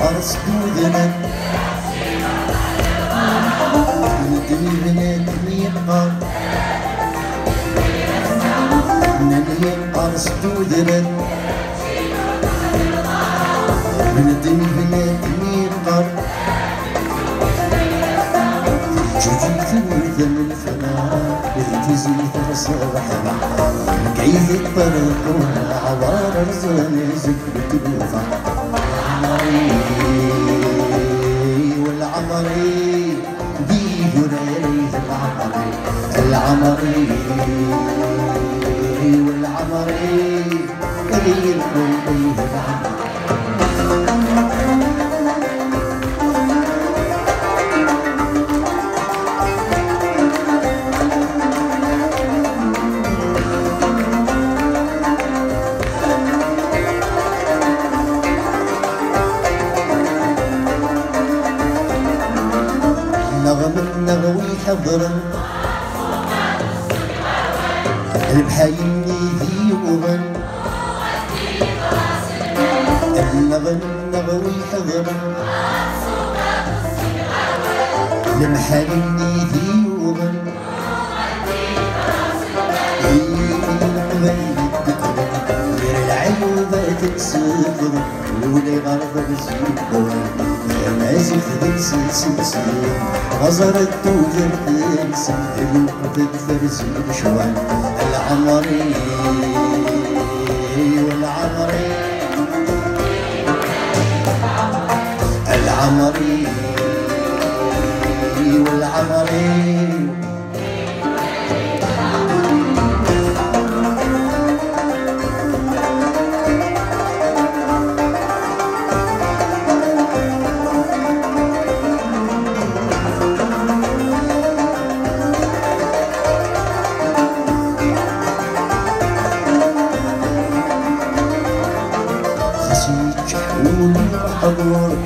أرس دودنا ندني بنادم يبقى نني أرس دودنا ندني بنادم يبقى جوجي ثوث من الفناء يهتزي ثرصبحنا كيف يطرقون عوار رزقنا زكرة الوفا والعمري بيهنا يليه العمري والعمري يليه العمري النغوي حضرا البحايني ذيوغا النغوي حضرا البحايني ذيوغا غير العيوبة تنسفر ولي غرض بزيوغا مازي خذل سلسل غزرت توجر تنسل الوقت تفرز بشوان العمري والعمري العمري والعمري حضور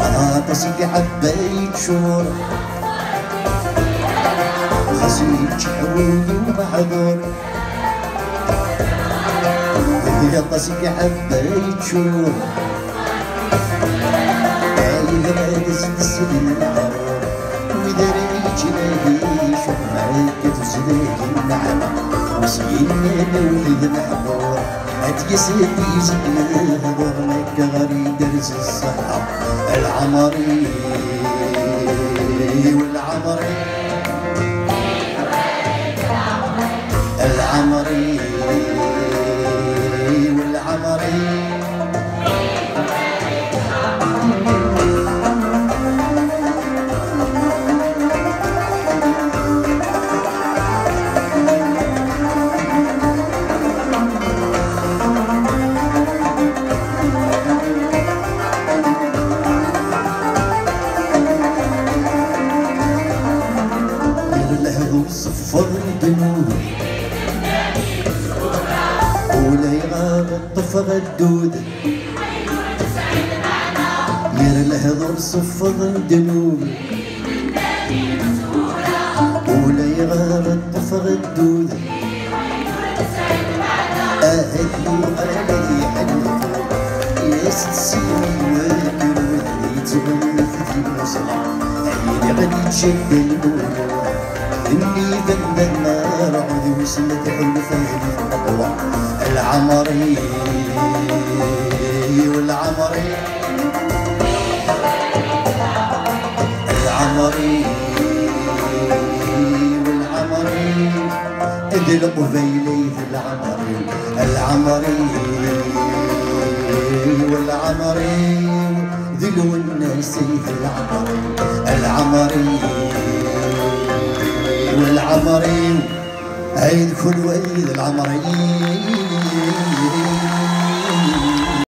غاطسك حبيت شور خسيت حولي ومحضور غاطسك حبيت شور عايل تسلسل العرور ودريج نادي شوف معاك تزداد النعمة وسيلنا نولد محضور أتيسدي زكنا برمك غريب درس الصحة العمري والعمري العمري والعمري صفر الدنود ولا يغار الطفر الدود ير الهضر صفر الدنود ولا يغار الطفر الدود أهدي وغالي حلوة يا ستسيني وكروت يتغنى في المسرح عيني غادي تشد النور إني بند النار عودي وسلت حلفاني الأقوى العمري والعمري العمري والعمري ادلق فيليه العمري العمري والعمري ذلو الناس العمري العمري والعمري عيد كل ويد العمري